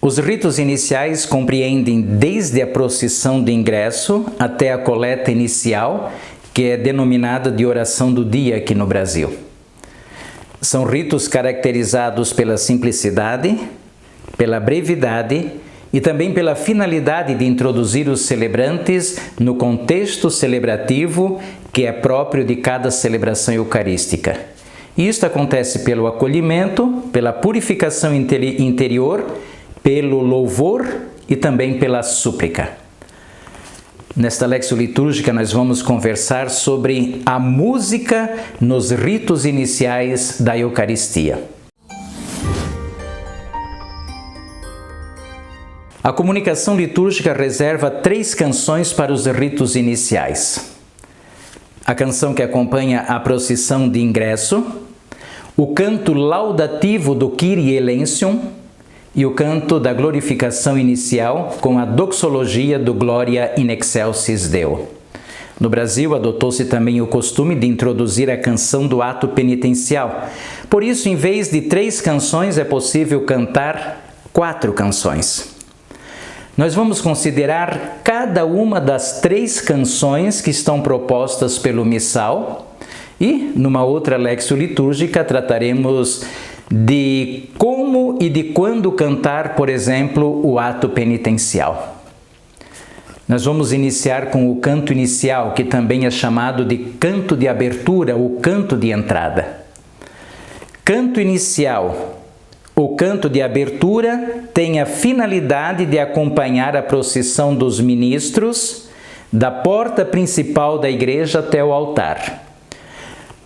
Os ritos iniciais compreendem desde a procissão de ingresso até a coleta inicial, que é denominada de oração do dia aqui no Brasil. São ritos caracterizados pela simplicidade, pela brevidade e também pela finalidade de introduzir os celebrantes no contexto celebrativo que é próprio de cada celebração eucarística. E isto acontece pelo acolhimento, pela purificação interior, pelo louvor e também pela súplica. Nesta Lexio Litúrgica nós vamos conversar sobre a música nos ritos iniciais da Eucaristia. A comunicação litúrgica reserva 3 canções para os ritos iniciais. A canção que acompanha a procissão de ingresso, o canto laudativo do Kyrie Eleison e o canto da glorificação inicial com a doxologia do Gloria in excelsis Deo. No Brasil, adotou-se também o costume de introduzir a canção do ato penitencial. Por isso, em vez de 3 canções, é possível cantar 4 canções. Nós vamos considerar cada uma das 3 canções que estão propostas pelo missal e, numa outra Lexio Litúrgica, trataremos de como e de quando cantar, por exemplo, o ato penitencial. Nós vamos iniciar com o canto inicial, que também é chamado de canto de abertura ou canto de entrada. Canto inicial. O canto de abertura tem a finalidade de acompanhar a procissão dos ministros da porta principal da igreja até o altar.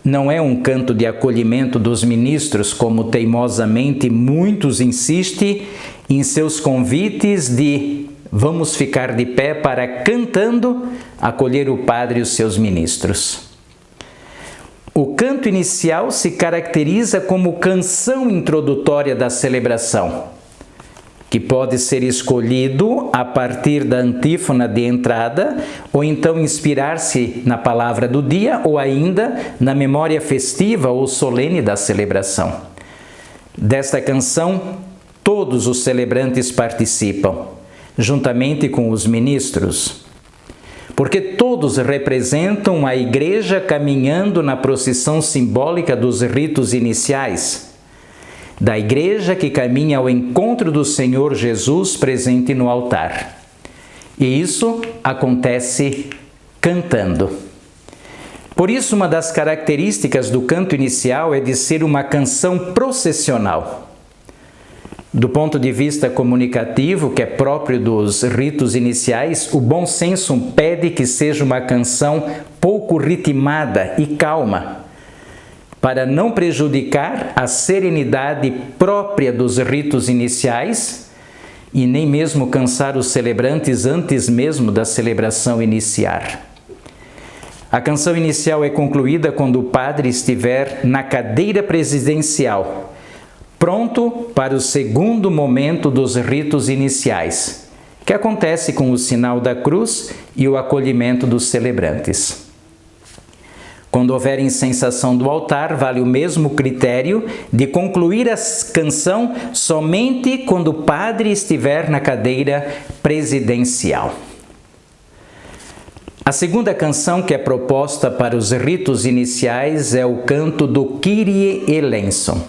Não é um canto de acolhimento dos ministros, como teimosamente muitos insistem em seus convites de vamos ficar de pé para, cantando, acolher o padre e os seus ministros. O canto inicial se caracteriza como canção introdutória da celebração, que pode ser escolhido a partir da antífona de entrada, ou então inspirar-se na palavra do dia, ou ainda na memória festiva ou solene da celebração. Desta canção, todos os celebrantes participam, juntamente com os ministros, porque todos representam a igreja caminhando na procissão simbólica dos ritos iniciais, da igreja que caminha ao encontro do Senhor Jesus presente no altar. E isso acontece cantando. Por isso, uma das características do canto inicial é de ser uma canção processional. Do ponto de vista comunicativo, que é próprio dos ritos iniciais, o bom senso pede que seja uma canção pouco ritmada e calma, para não prejudicar a serenidade própria dos ritos iniciais e nem mesmo cansar os celebrantes antes mesmo da celebração iniciar. A canção inicial é concluída quando o padre estiver na cadeira presidencial, pronto para o segundo momento dos ritos iniciais, que acontece com o sinal da cruz e o acolhimento dos celebrantes. Quando houver incensação do altar, vale o mesmo critério de concluir a canção somente quando o padre estiver na cadeira presidencial. A segunda canção que é proposta para os ritos iniciais é o canto do Kyrie Eleison.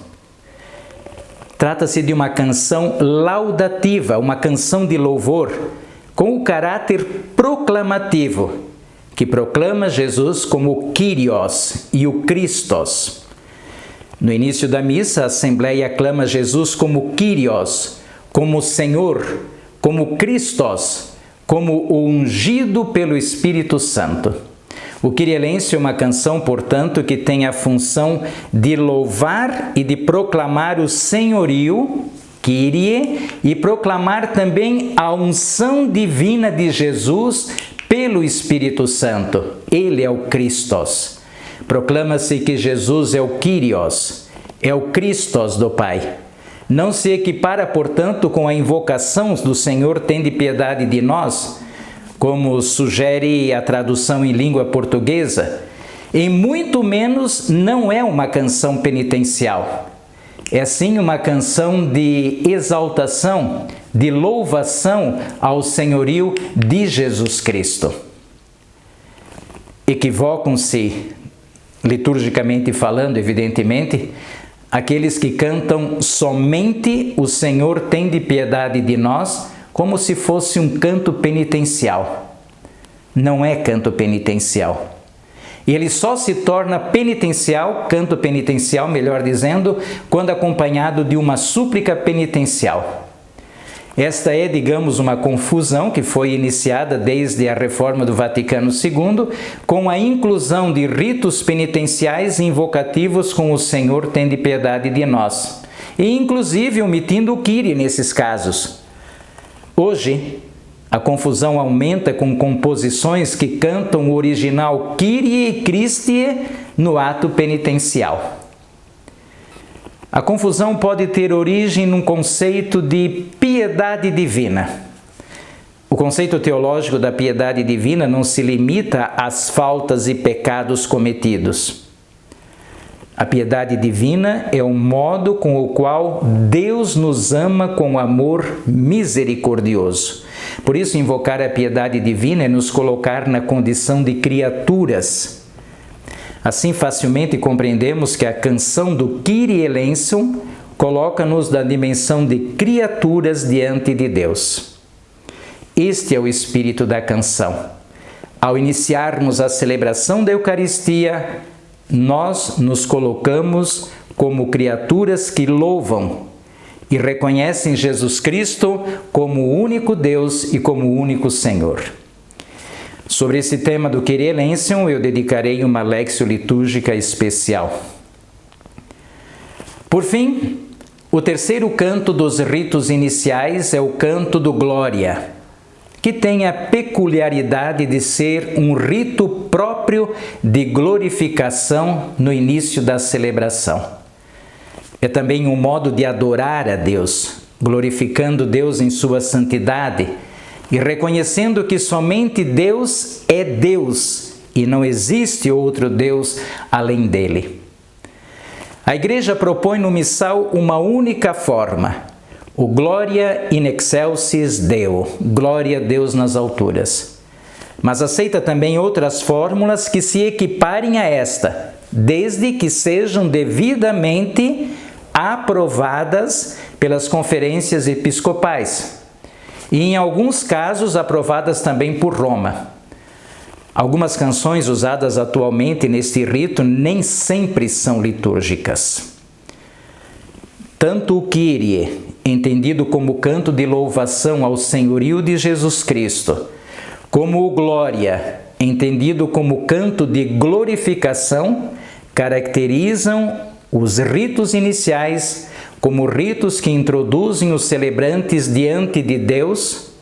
Trata-se de uma canção laudativa, uma canção de louvor, com o caráter proclamativo, que proclama Jesus como o Kyrios e o Christos. No início da missa, a Assembleia aclama Jesus como Kyrios, como Senhor, como Christos, como o ungido pelo Espírito Santo. O Kyrie Eleison é uma canção, portanto, que tem a função de louvar e de proclamar o senhorio, Kyrie, e proclamar também a unção divina de Jesus pelo Espírito Santo. Ele é o Christos. Proclama-se que Jesus é o Kyrios, é o Christos do Pai. Não se equipara, portanto, com a invocação do Senhor, tende piedade de nós, como sugere a tradução em língua portuguesa, e muito menos não é uma canção penitencial. É sim uma canção de exaltação de louvação ao senhorio de Jesus Cristo. Equivocam-se, liturgicamente falando, evidentemente, aqueles que cantam somente o Senhor tem de piedade de nós, como se fosse um canto penitencial. Não é canto penitencial. E ele só se torna penitencial, canto penitencial, melhor dizendo, quando acompanhado de uma súplica penitencial. Esta é, digamos, uma confusão que foi iniciada desde a reforma do Vaticano II, com a inclusão de ritos penitenciais e invocativos com o Senhor tende piedade de nós, e inclusive omitindo o Kyrie nesses casos. Hoje, a confusão aumenta com composições que cantam o original Kyrie e Christie no ato penitencial. A confusão pode ter origem num conceito de piedade divina. O conceito teológico da piedade divina não se limita às faltas e pecados cometidos. A piedade divina é o modo com o qual Deus nos ama com amor misericordioso. Por isso, invocar a piedade divina é nos colocar na condição de criaturas. Assim, facilmente compreendemos que a canção do Kyrie eleison coloca-nos na dimensão de criaturas diante de Deus. Este é o espírito da canção. Ao iniciarmos a celebração da Eucaristia, nós nos colocamos como criaturas que louvam e reconhecem Jesus Cristo como o único Deus e como o único Senhor. Sobre esse tema do Kyrie eleison, eu dedicarei uma léxio litúrgica especial. Por fim, o terceiro canto dos ritos iniciais é o canto do Glória, que tem a peculiaridade de ser um rito próprio de glorificação no início da celebração. É também um modo de adorar a Deus, glorificando Deus em sua santidade, e reconhecendo que somente Deus é Deus e não existe outro Deus além dele. A Igreja propõe no missal uma única forma, o Gloria in excelsis Deo, glória a Deus nas alturas. Mas aceita também outras fórmulas que se equiparem a esta, desde que sejam devidamente aprovadas pelas conferências episcopais. E, em alguns casos, aprovadas também por Roma. Algumas canções usadas atualmente neste rito nem sempre são litúrgicas. Tanto o Kyrie, entendido como canto de louvação ao senhorio de Jesus Cristo, como o Glória, entendido como canto de glorificação, caracterizam os ritos iniciais como ritos que introduzem os celebrantes diante de Deus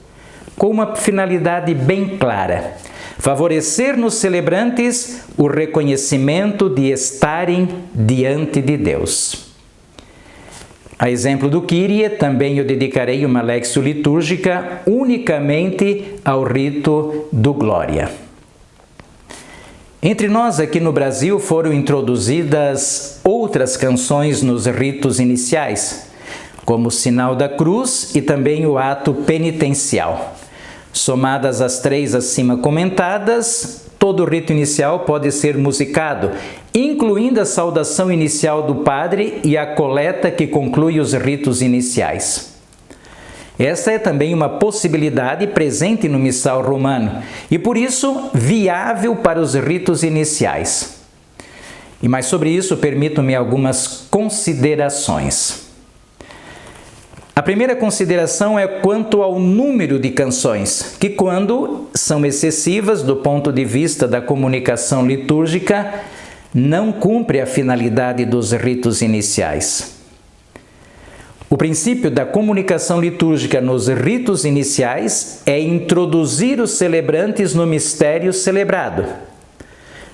com uma finalidade bem clara: favorecer nos celebrantes o reconhecimento de estarem diante de Deus. A exemplo do Kyrie, também eu dedicarei uma léxio litúrgica unicamente ao rito do Glória. Entre nós aqui no Brasil foram introduzidas outras canções nos ritos iniciais, como o sinal da cruz e também o ato penitencial. Somadas as três acima comentadas, todo o rito inicial pode ser musicado, incluindo a saudação inicial do padre e a coleta que conclui os ritos iniciais. Esta é também uma possibilidade presente no missal romano e, por isso, viável para os ritos iniciais. E mais sobre isso, permitam-me algumas considerações. A primeira consideração é quanto ao número de canções, que, quando são excessivas do ponto de vista da comunicação litúrgica, não cumpre a finalidade dos ritos iniciais. O princípio da comunicação litúrgica nos ritos iniciais é introduzir os celebrantes no mistério celebrado.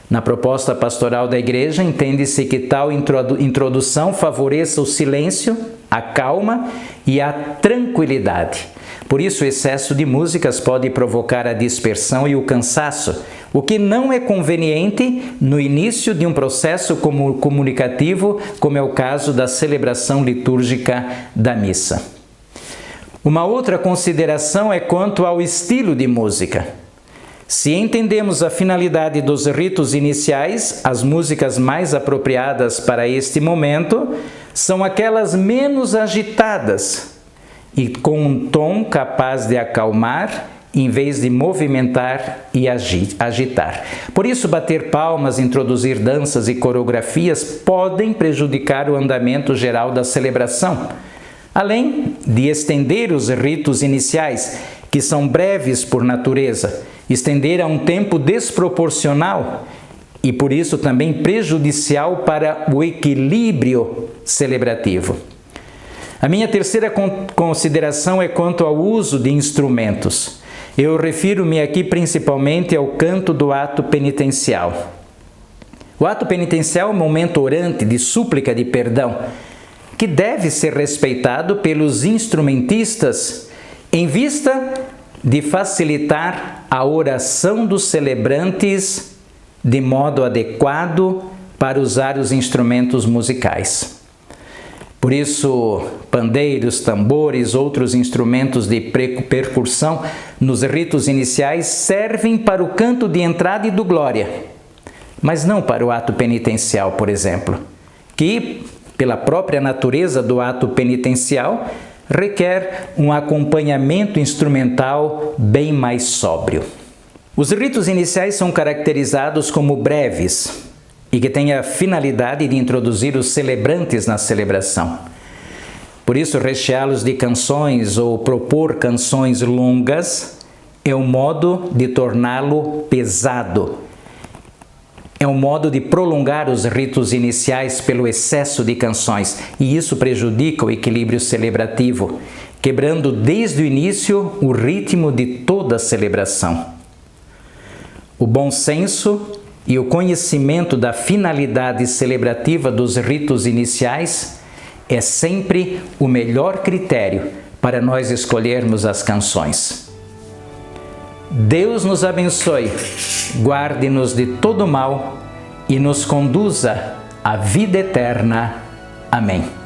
Na proposta pastoral da Igreja, entende-se que tal introdução favoreça o silêncio, a calma e a tranquilidade. Por isso, o excesso de músicas pode provocar a dispersão e o cansaço, o que não é conveniente no início de um processo comunicativo, como é o caso da celebração litúrgica da missa. Uma outra consideração é quanto ao estilo de música. Se entendemos a finalidade dos ritos iniciais, as músicas mais apropriadas para este momento são aquelas menos agitadas e com um tom capaz de acalmar, em vez de movimentar e agitar. Por isso, bater palmas, introduzir danças e coreografias podem prejudicar o andamento geral da celebração, além de estender os ritos iniciais, que são breves por natureza, estender a um tempo desproporcional e, por isso, também prejudicial para o equilíbrio celebrativo. A minha terceira consideração é quanto ao uso de instrumentos. Eu refiro-me aqui principalmente ao canto do ato penitencial. O ato penitencial é um momento orante de súplica de perdão, que deve ser respeitado pelos instrumentistas em vista de facilitar a oração dos celebrantes de modo adequado para usar os instrumentos musicais. Por isso, pandeiros, tambores, outros instrumentos de percussão nos ritos iniciais servem para o canto de entrada e do glória, mas não para o ato penitencial, por exemplo, que, pela própria natureza do ato penitencial, requer um acompanhamento instrumental bem mais sóbrio. Os ritos iniciais são caracterizados como breves e que têm a finalidade de introduzir os celebrantes na celebração. Por isso, recheá-los de canções ou propor canções longas é um modo de torná-lo pesado. É um modo de prolongar os ritos iniciais pelo excesso de canções, e isso prejudica o equilíbrio celebrativo, quebrando desde o início o ritmo de toda a celebração. O bom senso e o conhecimento da finalidade celebrativa dos ritos iniciais é sempre o melhor critério para nós escolhermos as canções. Deus nos abençoe, guarde-nos de todo mal e nos conduza à vida eterna. Amém.